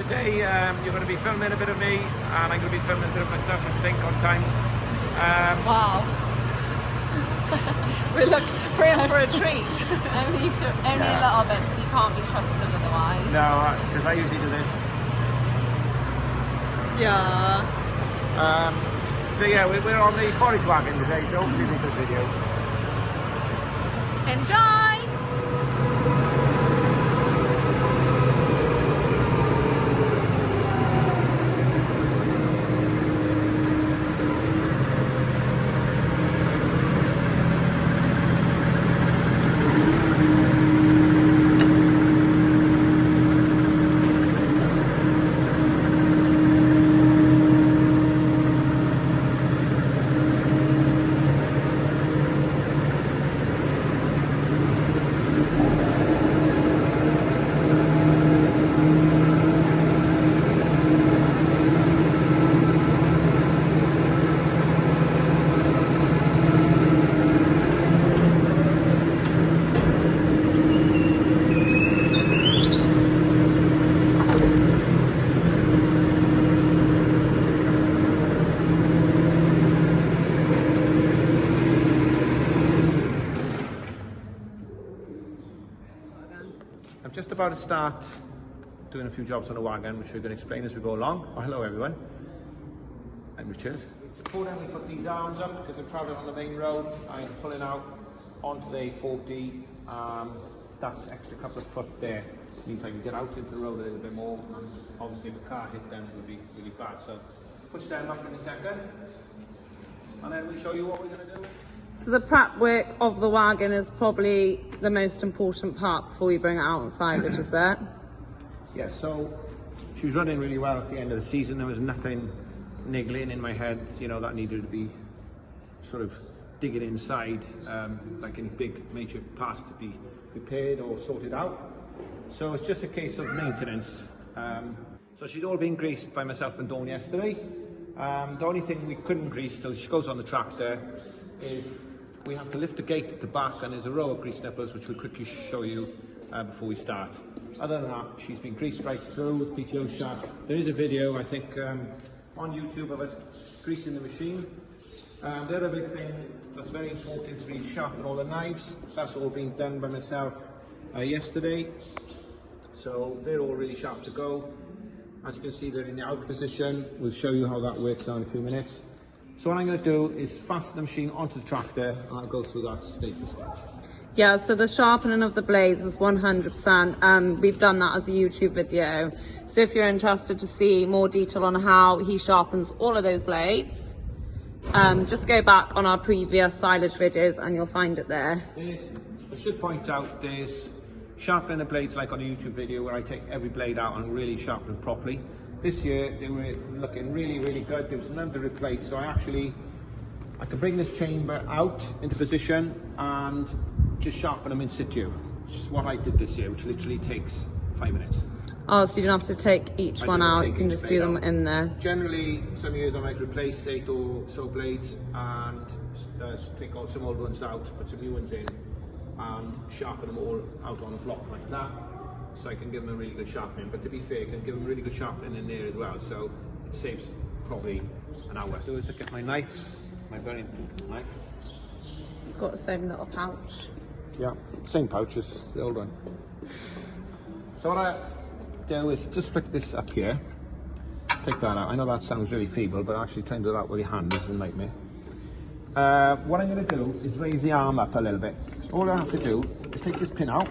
today you're going to be filming a bit of me, and I'm going to be filming a bit of myself, I think, on times. Wow. We're in for a treat. only a little bit, so you can't be trusted otherwise. No, because I usually do this. Yeah. So yeah, we're on the Pottinger Wagon today, so hopefully it'll be a good video. Enjoy! I'm just about to start doing a few jobs on the wagon, which we're going to explain as we go along. Oh, hello everyone. I'm Richard. Before then we put these arms up because I'm travelling on the main road. I'm pulling out onto the A40. That extra couple of foot there means I can get out into the road a little bit more, and obviously if a car hit them it would be really bad. So push them up in a second, and then we'll show you what we're going to do. So the prep work of the wagon is probably the most important part before we bring it out on silage, is it? Yeah, so she was running really well at the end of the season. There was nothing niggling in my head, you know, that needed to be sort of digging inside, like any big major parts to be repaired or sorted out. So it's just a case of maintenance. So she's all been greased by myself and Dawn yesterday. The only thing we couldn't grease till she goes on the tractor is we have to lift the gate at the back, and there's a row of grease nipples which we'll quickly show you before we start. Other than that, she's been greased right through with PTO shaft. There is a video, I think, on YouTube of us greasing the machine. The other big thing that's very important is we sharpen all the knives. That's all been done by myself yesterday. So they're all really sharp to go. As you can see, they're in the out position. We'll show you how that works now in a few minutes. So what I'm going to do is fasten the machine onto the tractor, and I'll go through that stage by stage. Yeah, so the sharpening of the blades is 100%. We've done that as a YouTube video. So if you're interested to see more detail on how he sharpens all of those blades, just go back on our previous silage videos and you'll find it there. I should point out, there's sharpening the blades like on a YouTube video where I take every blade out and really sharpen them properly. This year they were looking really good. There was none to replace, so I can bring this chamber out into position and just sharpen them in situ, which is what I did this year, which literally takes 5 minutes. Oh, so you don't have to take each one out, you can just do them in there. Generally, some years I might replace 8 or so blades and take all some old ones out, put some new ones in, and sharpen them all out on a block like that, so I can give them a really good sharpening. But to be fair, I can give them really good sharpening in there as well, so it saves probably an hour. Do is look at my knife, my very important knife. It's got the same little pouch. Yeah, same pouch as the old one. So what I do is just flick this up here, take that out. I know that sounds really feeble, but actually trying to do that with your hand is a nightmare. What I'm going to do is raise the arm up a little bit. So all I have to do is take this pin out.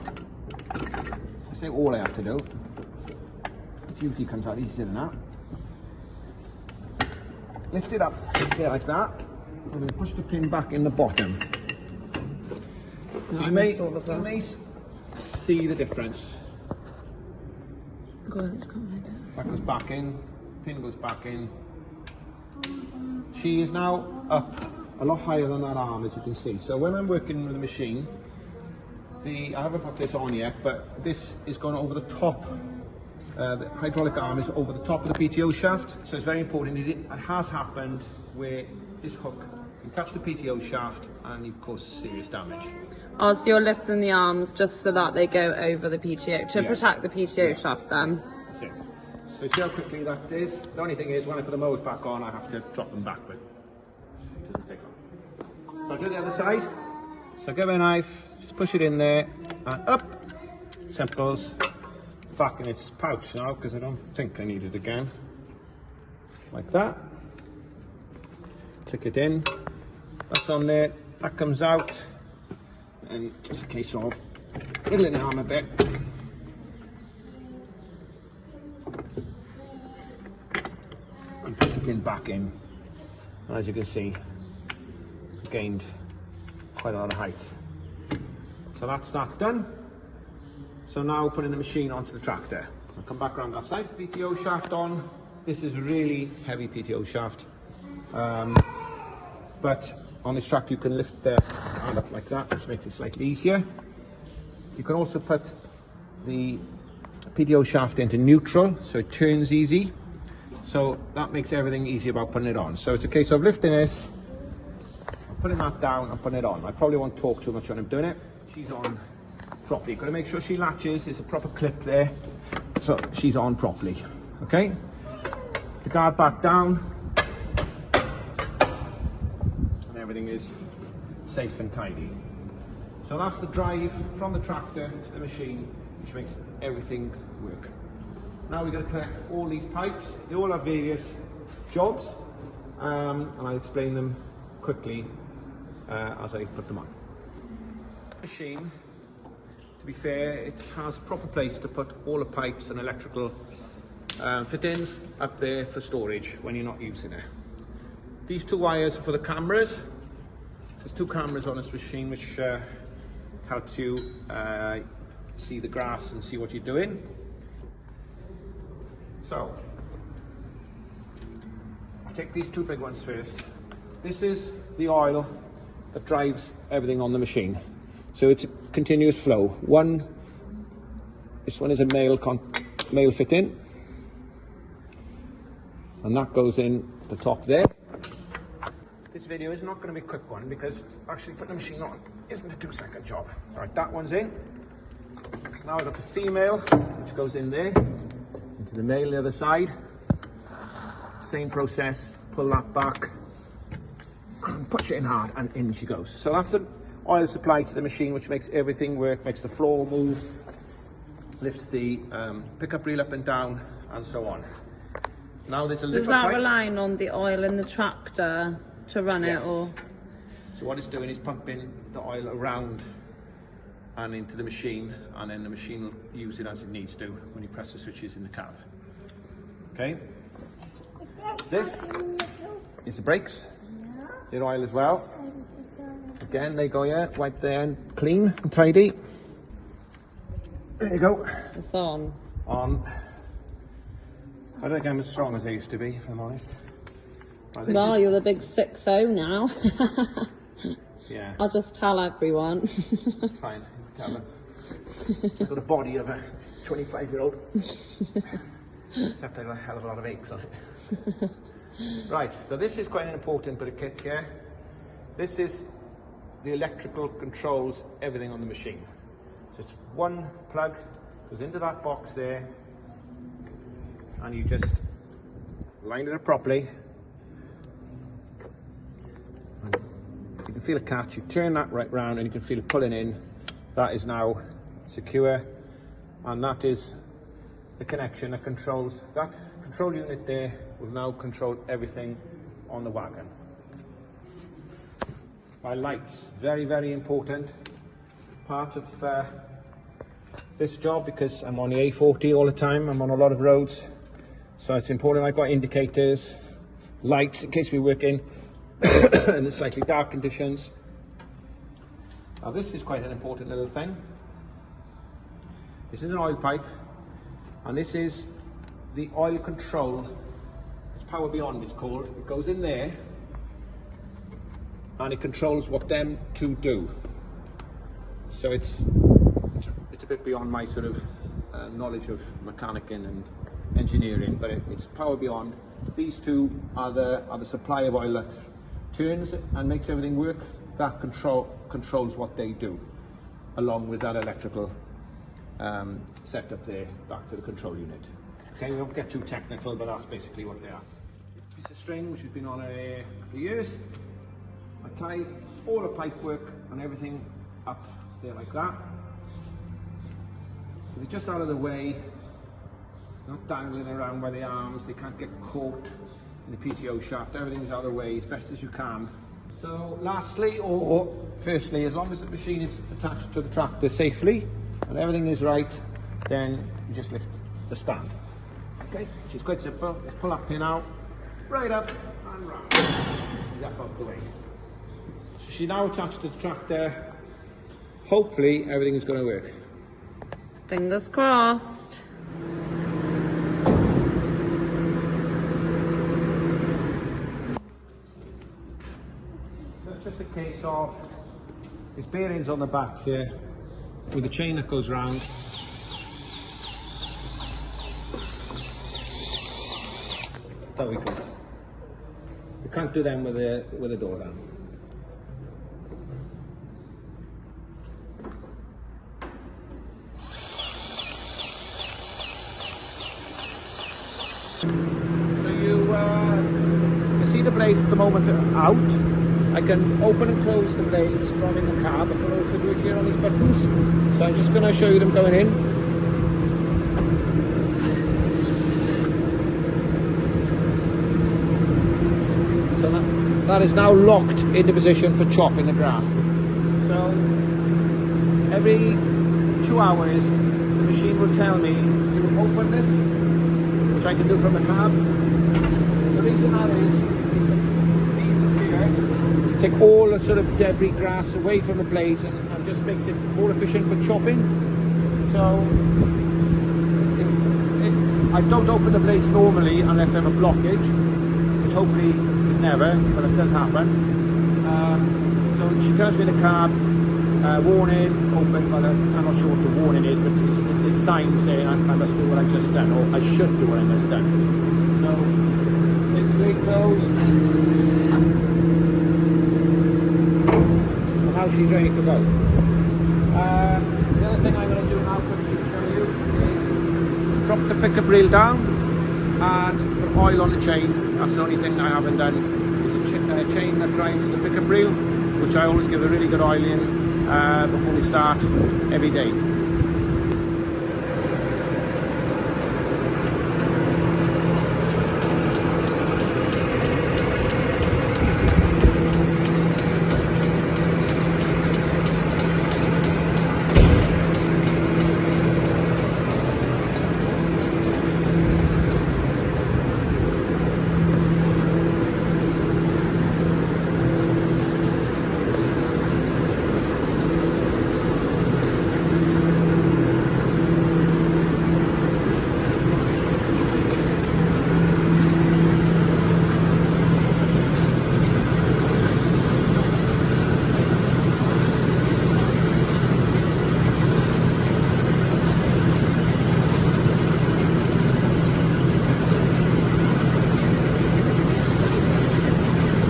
I say all I have to do. It usually comes out easier than that. Lift it up there like that. I'm going to push the pin back in the bottom. So you may see the difference. Go ahead, come ahead. That goes back in, pin goes back in. She is now up a lot higher than that arm, as you can see. So when I'm working with the machine, I haven't put this on yet, but this is going over the top. The hydraulic arm is over the top of the PTO shaft, so it's very important. It has happened where this hook can catch the PTO shaft and you cause serious damage. Oh, so you're lifting the arms just so that they go over the PTO, to protect the PTO shaft then? That's it. So see how quickly that is. The only thing is, when I put the mowers back on, I have to drop them back, but it doesn't take long. So I'll do the other side. So get my knife, just push it in there, and up. Simples. Back in its pouch now, because I don't think I need it again. Like that. Tick it in. That's on there. That comes out. And just a case of fiddling the arm a bit. And put the pin back in. And as you can see, gained quite a lot of height. So that's that done. So now putting the machine onto the tractor. I'll come back around that side. PTO shaft on. This is really heavy PTO shaft. But on this tractor you can lift the hand up like that, which makes it slightly easier. You can also put the PTO shaft into neutral, so it turns easy. So that makes everything easy about putting it on. So it's a case of lifting this, putting that down and putting it on. I probably won't talk too much when I'm doing it. She's on properly. Got to make sure she latches. There's a proper clip there, so she's on properly. Okay. The guard back down, and everything is safe and tidy. So that's the drive from the tractor to the machine, which makes everything work. Now we're going to collect all these pipes. They all have various jobs, and I'll explain them quickly as I put them on. Machine, to be fair, it has a proper place to put all the pipes and electrical fittings up there for storage when you're not using it. These two wires are for the cameras. There's two cameras on this machine, which helps you see the grass and see what you're doing. So I'll take these two big ones first. This is the oil that drives everything on the machine. So it's a continuous flow. This one is a male fit-in, and that goes in the top there. This video is not going to be a quick one because actually putting the machine on isn't a 2-second job. All right, that one's in. Now I've got the female, which goes in there, into the male the other side. Same process, pull that back, and push it in hard, and in she goes. So that's the oil supply to the machine, which makes everything work, makes the floor move, lifts the pickup reel up and down, and so on. Now there's a little pipe. Is that pipe relying on the oil in the tractor to run it, or? So what it's doing is pumping the oil around and into the machine, and then the machine will use it as it needs to when you press the switches in the cab. Okay. This is the brakes. The oil as well. Again, they go here, wipe the end clean and tidy. There you go. It's on. On. I don't think I'm as strong as I used to be, if I'm honest. Right, well, you're the big 6-0 now. Yeah. I'll just tell everyone. It's fine, tell them. I've got a body of a 25-year-old. Except I got a hell of a lot of aches on it. Right, so this is quite an important bit of kit here. This is the electrical controls everything on the machine. So it's one plug, goes into that box there, and you just line it up properly. And you can feel a catch, you turn that right round and you can feel it pulling in. That is now secure, and that is the connection that controls that control unit there. Will now control everything on the wagon. My lights, very, very important part of this job, because I'm on the A40 all the time. I'm on a lot of roads, so it's important I've got indicators, lights in case we work in the slightly dark conditions. Now this is quite an important little thing. This is an oil pipe, and this is the oil control. It's power beyond, it's called. It goes in there and it controls what them two do. So it's a bit beyond my sort of knowledge of mechanicking and engineering, but it's power beyond. These two are the supply of oil that turns and makes everything work. That controls what they do, along with that electrical setup there back to the control unit. Okay, we won't get too technical, but that's basically what they are. Piece of string which has been on a couple of years. I tie all the pipe work and everything up there like that. So they're just out of the way, not dangling around by the arms, they can't get caught in the PTO shaft, everything's out of the way as best as you can. So lastly, or firstly, as long as the machine is attached to the tractor safely and everything is right, then you just lift the stand. Okay, which is quite simple. Let's pull that pin out, right up and round. She's up out the way. So she's now attached to the tractor. Hopefully everything is going to work. Fingers crossed. So it's just a case of there's bearings on the back here with the chain that goes round. There we go. You can't do them with a door down. So you see the blades at the moment are out. I can open and close the blades from in the cab. I can also do it here on these buttons. So I'm just going to show you them going in. So that is now locked into position for chopping the grass. So every 2 hours the machine will tell me to open this, which I can do from the cab. The reason that is that these here take all the sort of debris grass away from the blades and just makes it more efficient for chopping. So I don't open the blades normally unless I have a blockage, which hopefully is never, but it does happen. So she tells me in the cab, warning, open, but I'm not sure what the warning is, but it's a sign saying I must do what I've just done, or I should do what I just done. So basically close, and now she's ready to go. The other thing I'm going to do now quickly to show you is drop the pickup reel down and put oil on the chain. That's the only thing I haven't done. It's a chain that drives the pickup reel, which I always give a really good oil in before we start every day.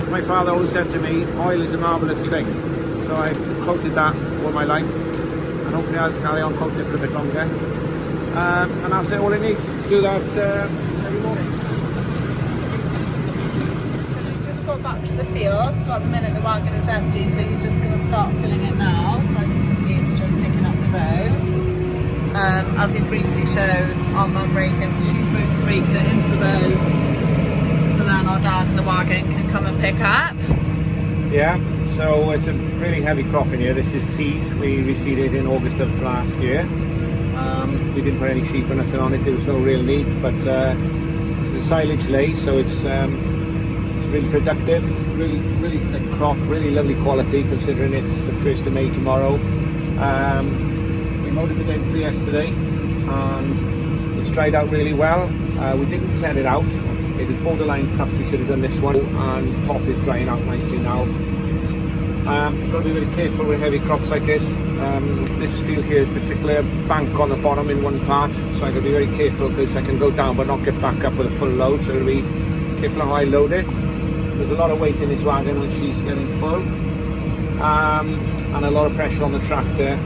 My father always said to me, oil is a marvellous thing. So I've quoted that all my life, and hopefully I'll carry on quoting it for a bit longer. And that's all it needs. Do that every morning. We've just got back to the field, so at the minute the wagon is empty, so he's just going to start filling it now. So as you can see, it's just picking up the bows. As we briefly showed on Mum Raking, so she's raked it into the bows. So then our dad in the wagon can come and pick up. Yeah, so it's a really heavy crop in here. This is seed. We reseeded in August of last year. We didn't put any sheep or nothing on it. There was no real need, but it's a silage lay, so it's really productive. Really thick crop, really lovely quality considering it's the 1st of May tomorrow. We mowed it the day before yesterday, and it's dried out really well. We didn't tear it out. It was borderline, perhaps we should have done this one, and the top is drying out nicely now. Got to be really careful with heavy crops like this. This field here is particularly a bank on the bottom in one part, so I got to be very careful because I can go down but not get back up with a full load, so I'll be careful how I load it. There's a lot of weight in this wagon when she's getting full, and a lot of pressure on the tractor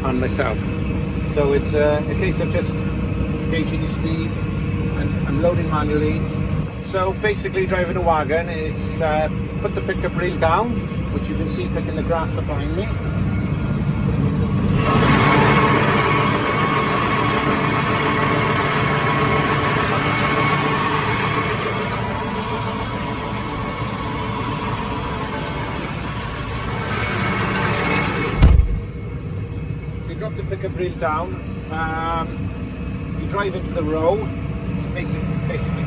and myself. So it's a case of just gauging your speed, and I'm loading manually. So basically driving a wagon, it's put the pickup reel down, which you can see picking the grass up behind me. Drop the pickup reel down, you drive into the row, basically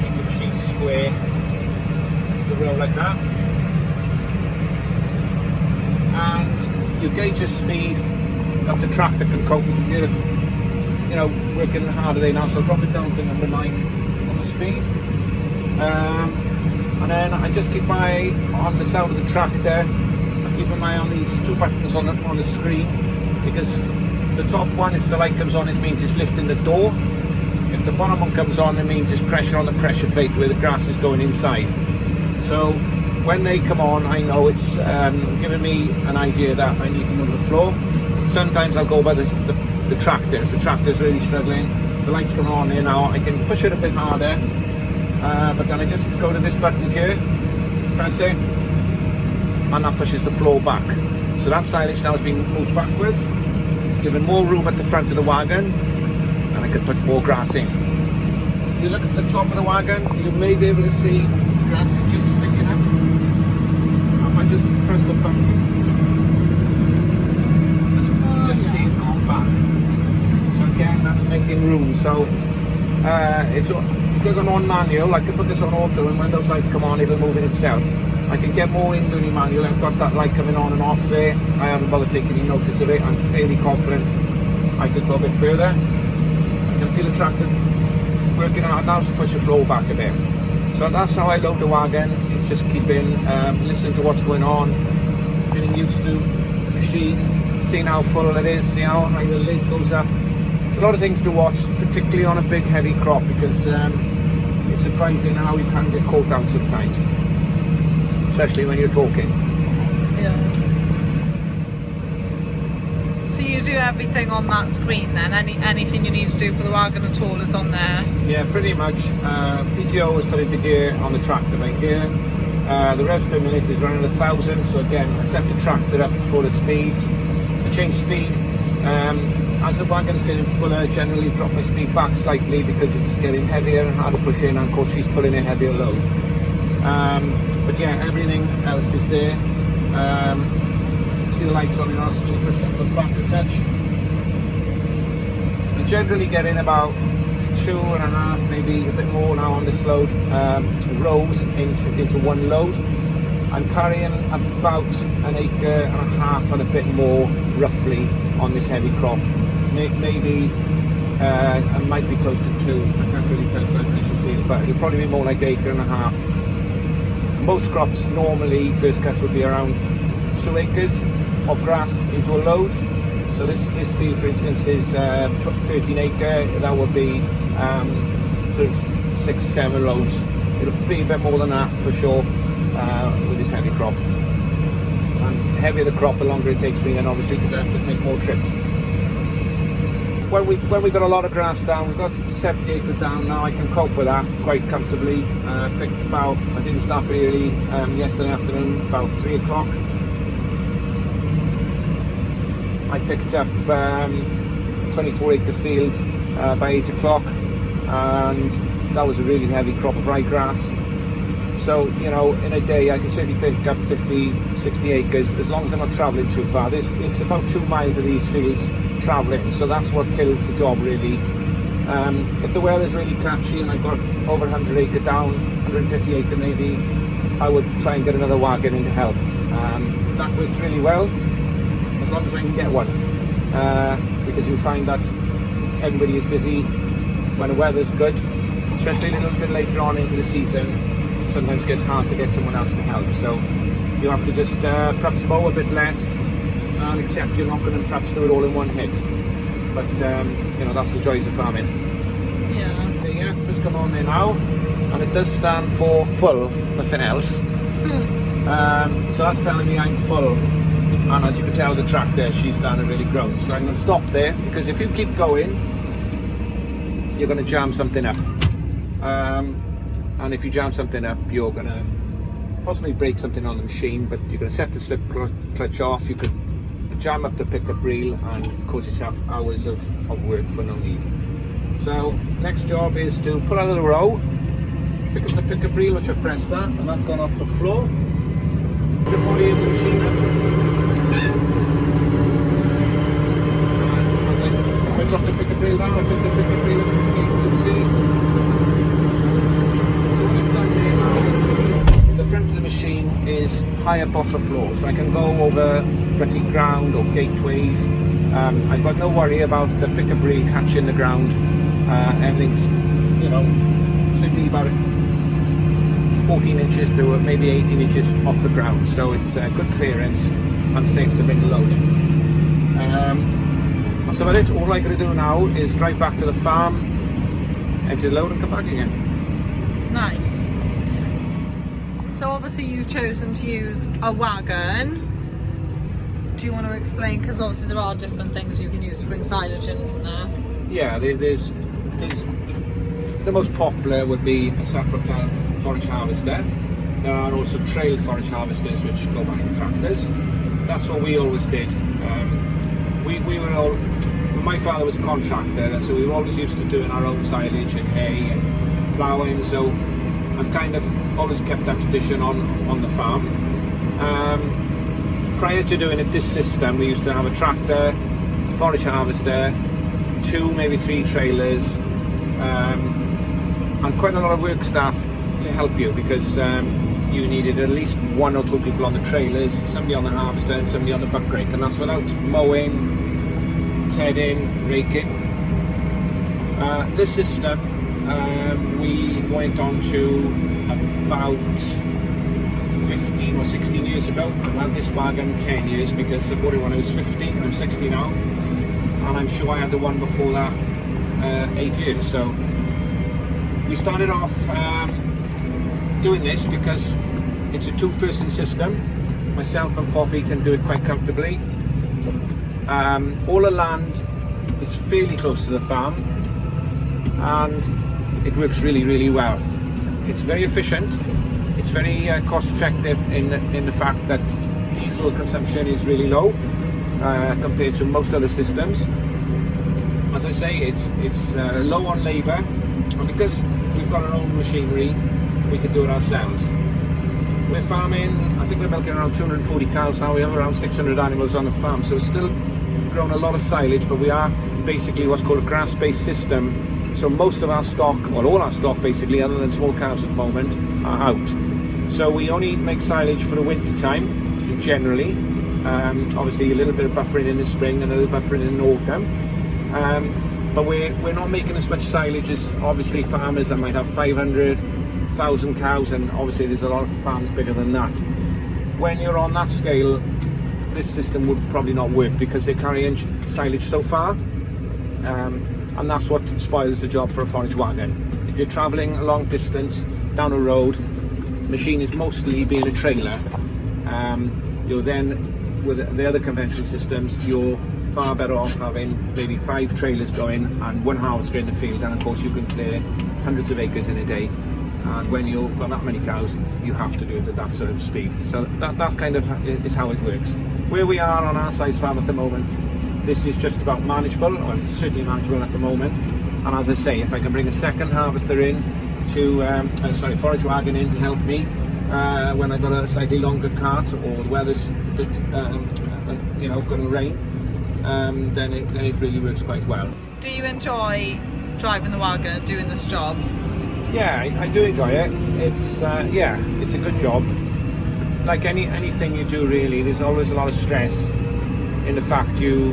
keep the machine square to the row like that, and you gauge your speed that the tractor can cope with. You're, you know, working harder there now, so drop it down to number 9 on the speed, and then I just keep my eye on the sound of the tractor. I keep my eye on these 2 buttons on the screen, because the top one, if the light comes on, it means it's lifting the door. If the bottom one comes on, it means it's pressure on the pressure plate where the grass is going inside. So when they come on, I know it's giving me an idea that I need to move the floor. Sometimes I'll go by the tractor. If the tractor's really struggling, the light's coming on here now, I can push it a bit harder, but then I just go to this button here, press it, and that pushes the floor back. So that silage now has been moved backwards. Giving more room at the front of the wagon, and I could put more grass in. If you look at the top of the wagon, you may be able to see grass is just sticking up. If I just press the button, just see it going back. So again, that's making room. So it's because I'm on manual, I can put this on auto, and when those lights come on, it'll move in itself. I can get more in doing manual. I've got that light coming on and off there. I haven't bothered taking any notice of it. I'm fairly confident I could go a bit further. I can feel the tractor working hard now to push the floor back a bit. So that's how I load the wagon. It's just keeping, listening to what's going on, getting used to the machine, seeing how full it is, seeing how high the lid goes up. There's a lot of things to watch, particularly on a big heavy crop, because it's surprising how you can get caught out sometimes, especially when you're talking. Yeah. So you do everything on that screen then? Anything you need to do for the wagon at all is on there? Yeah, pretty much. PTO was put into gear on the tractor right here. The revs per minute is running 1,000. So again, I set the tractor up for the speeds. I change speed. As the wagon's getting fuller, generally drop my speed back slightly because it's getting heavier and harder to push in, and of course she's pulling a heavier load. But yeah, everything else is there. See the lights on, so just push the back a touch. I generally get in about 2.5, maybe a bit more now on this load, rows into one load. I'm carrying about 1.5 acres and a bit more roughly on this heavy crop. Maybe I might be close to 2. I can't really tell so I finish the field, but it'll probably be more like 1.5 acres. Most crops normally first cuts would be around 2 acres of grass into a load. So this field, for instance, is 13 acre. That would be sort of 6-7 loads. It'll be a bit more than that for sure with this heavy crop. And the heavier the crop, the longer it takes me then, obviously, because I have to make more trips. When we got a lot of grass down, we've got 70 acres down now, I can cope with that quite comfortably. I didn't start really yesterday afternoon, about 3 o'clock. I picked up 24 acre field by 8 o'clock, and that was a really heavy crop of ryegrass. So, you know, in a day I can certainly pick up 50, 60 acres as long as I'm not travelling too far. It's about 2 miles of these fields travelling, so that's what kills the job really. If the weather's really catchy and I've got over 100 acre down, 150 acre maybe, I would try and get another wagon in to help. That works really well, as long as I can get one, because you'll find that everybody is busy when the weather's good, especially a little bit later on into the season. Sometimes it gets hard to get someone else to help, so you have to just perhaps mow a bit less and accept you're not going to perhaps do it all in one hit, but you know, that's the joys of farming. Yeah. The F has come on there now, and it does stand for full, nothing else. So that's telling me I'm full, and as you can tell the tractor, she's starting to really grow. So I'm going to stop there, because if you keep going, you're going to jam something up. And if you jam something up, you're going to possibly break something on the machine, but you're going to set the slip clutch off. You could jam up the pickup reel and cause yourself hours of work for no need. So next job is to pull out of the row, pick up the pickup reel, which I press that, and that's gone off the floor. Put the body of the machine up. If I drop the pickup reel down, I put the pickup reel up, you can see. So what I've done there now is the front of the machine is high up off the floor, so I can go over rutty ground or gateways. I've got no worry about the pickup reel catching the ground. Everything's, you know, certainly about 14 inches to maybe 18 inches off the ground, so it's good clearance and safe to bring the load in. That's about it. All I got to do now is drive back to the farm, empty the load and come back again. Nice. So obviously you've chosen to use a wagon. Do you want to explain, because obviously there are different things you can use to bring silage in, isn't there? Yeah, there's the most popular would be a self-propelled forage harvester. There are also trail forage harvesters which go behind tractors. That's what we always did. We were all, my father was a contractor, so we were always used to doing our own silage and hay and ploughing, so I've kind of always kept that tradition on the farm. Prior to doing it this system, we used to have a tractor, a forage harvester, 2, maybe 3 trailers, and quite a lot of work staff to help you, because you needed at least 1 or 2 people on the trailers, somebody on the harvester and somebody on the buck rake, and that's without mowing, tedding, raking. This system we went on to about 15 or 16 years ago. I've had this wagon 10 years because I bought it when I was 15. I'm 60 now, and I'm sure I had the one before that 8 years. So we started off doing this because it's a 2-person system. Myself and Poppy can do it quite comfortably. All the land is fairly close to the farm, and it works really, really well. It's very efficient. It's very cost effective in the fact that diesel consumption is really low compared to most other systems. As I say, it's low on labour, and because we've got our own machinery, we can do it ourselves. We're farming, I think we're milking around 240 cows now. We have around 600 animals on the farm, so it's still grown a lot of silage, but we are basically what's called a grass-based system. So most of our stock, well, all our stock basically, other than small cows at the moment, are out. So we only make silage for the winter time, generally. Obviously a little bit of buffering in the spring and a little buffering in the autumn. But we're not making as much silage as obviously farmers that might have 500,000 cows, and obviously there's a lot of farms bigger than that. When you're on that scale, this system would probably not work because they're carrying silage so far. And that's what spoils the job for a forage wagon. If you're travelling a long distance down a road, the machine is mostly being a trailer. You're then, with the other conventional systems, you're far better off having maybe 5 trailers going and 1 harvester in the field, and of course you can clear hundreds of acres in a day. And when you've got that many cows, you have to do it at that sort of speed. So that kind of is how it works. Where we are on our size farm at the moment, this is just about manageable, or it's certainly manageable at the moment. And as I say, if I can bring a second harvester in to, forage wagon in to help me when I've got a slightly longer cart, or the weather's a bit, going to rain, then it really works quite well. Do you enjoy driving the wagon, doing this job? Yeah, I do enjoy it. It's it's a good job. Like anything you do really, there's always a lot of stress in the fact you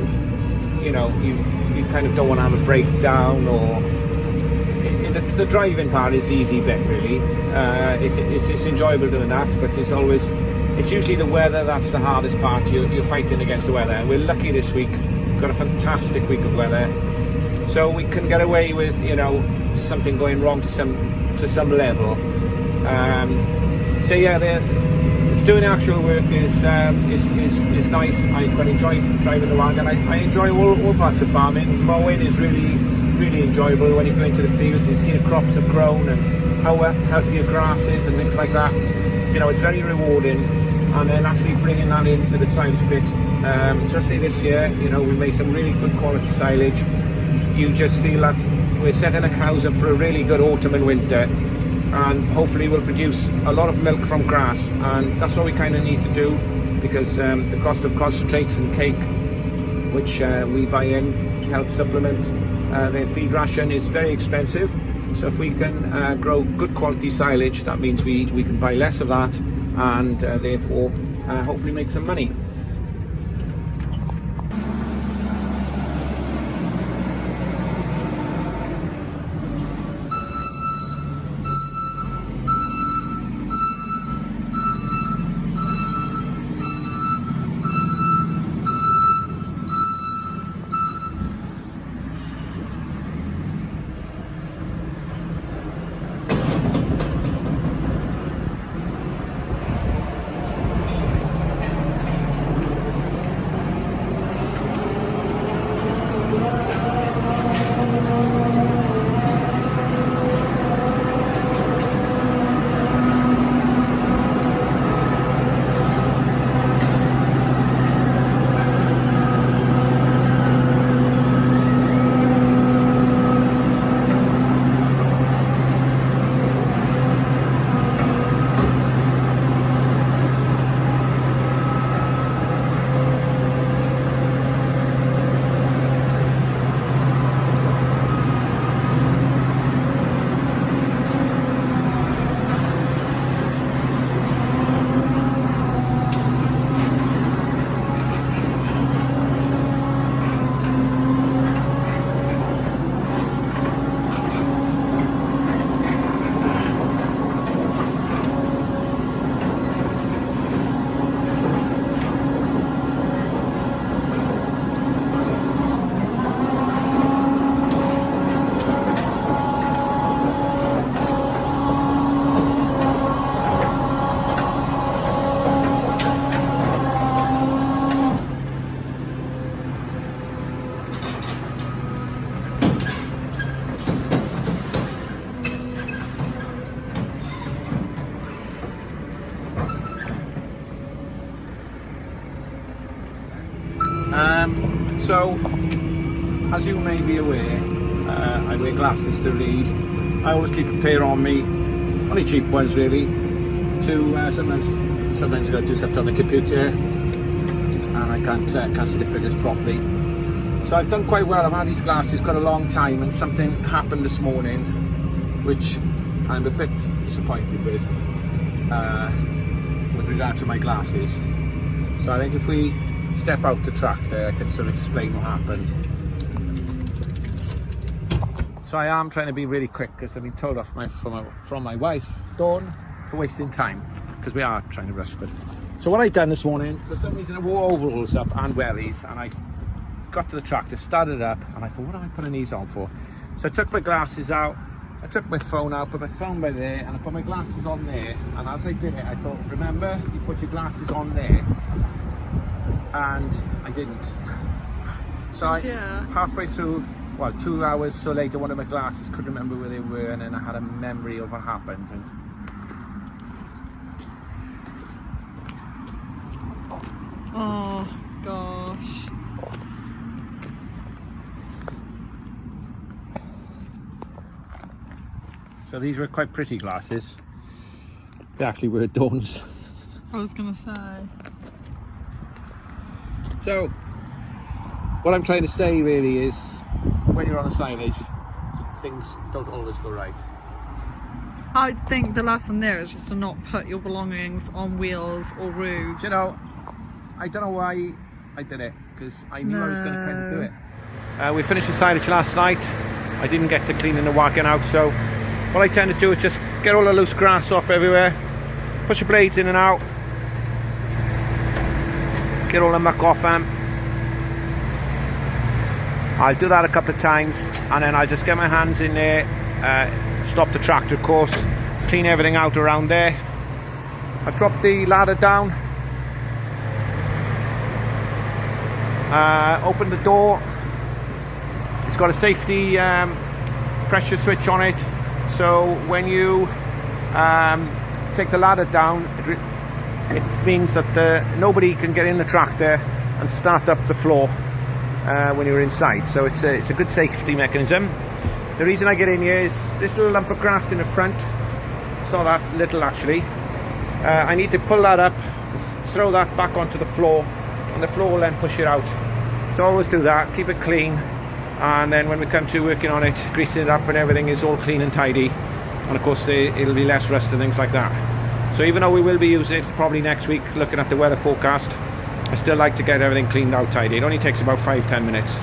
kind of don't want to have a breakdown, or the driving part is the easy bit really. It's enjoyable doing that, but it's usually the weather that's the hardest part. You're fighting against the weather. We're lucky this week, got a fantastic week of weather, so we can get away with something going wrong to some level. So yeah, doing the actual work is nice. I quite enjoy driving the wagon. I enjoy all parts of farming. Mowing is really really enjoyable when you go into the fields and you see the crops have grown and how healthy your grass is and things like that. You know, it's very rewarding. And then actually bringing that into the silage pit, especially this year, you know, we made some really good quality silage. You just feel that we're setting the cows up for a really good autumn and winter, and hopefully we'll produce a lot of milk from grass, and that's what we kind of need to do, because the cost of concentrates and cake, which we buy in to help supplement their feed ration, is very expensive. So if we can grow good quality silage, that means we can buy less of that, and therefore hopefully make some money. So, as you may be aware, I wear glasses to read. I always keep a pair on me, only cheap ones really, to sometimes I've got to do something on the computer and I can't see the figures properly. So I've done quite well. I've had these glasses quite a long time, and something happened this morning which I'm a bit disappointed with regard to my glasses. So I think if we step out the track there, I can sort of explain what happened. So I am trying to be really quick because I've been told off from my wife, Dawn, for wasting time, because we are trying to rush. But so what I done this morning, for some reason I wore overalls up and wellies, and I got to the tractor, started it up, and I thought, what am I putting these on for? So I took my glasses out, I took my phone out, put my phone by there, and I put my glasses on there. And as I did it, I thought, remember, you put your glasses on there. And I didn't. So I, halfway through, well, 2 hours so later, one of my glasses couldn't remember where they were, and then I had a memory of what happened. And oh gosh. So these were quite pretty glasses. They actually were Dawn's. I was gonna say. So, what I'm trying to say really is, when you're on a silage, things don't always go right. I think the lesson there is just to not put your belongings on wheels or roofs. You know, I don't know why I did it, because I knew I was going to kind of do it. We finished the silage last night. I didn't get to cleaning the wagon out, so what I tend to do is just get all the loose grass off everywhere, push the blades in and out, get all the muck off them. I'll do that a couple of times, and then I'll just get my hands in there, stop the tractor of course, clean everything out around there. I've dropped the ladder down, opened the door. It's got a safety pressure switch on it, so when you take the ladder down, it means that nobody can get in the tractor and start up the floor when you're inside. So it's a good safety mechanism. The reason I get in here is this little lump of grass in the front. It's not that little actually. I need to pull that up, throw that back onto the floor, and the floor will then push it out. So always do that, keep it clean, and then when we come to working on it, greasing it up and everything is all clean and tidy, and of course it'll be less rust and things like that. So even though we will be using it probably next week, looking at the weather forecast, I still like to get everything cleaned out tidy. It only takes about 5-10 minutes.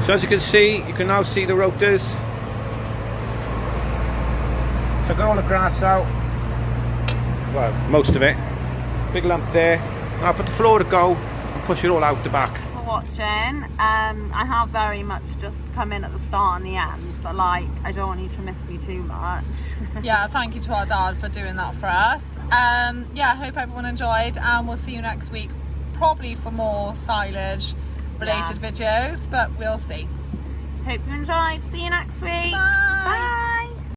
So as you can see, you can now see the rotors. So got all the grass out, well, most of it. Big lump there. Now put the floor to go and push it all out the back. Watching. I have very much just come in at the start and the end, but like, I don't want you to miss me too much. Yeah, thank you to our dad for doing that for us. Yeah, I hope everyone enjoyed, and we'll see you next week, probably for more silage related videos, but we'll see. Hope you enjoyed. See you next week. Bye. Bye.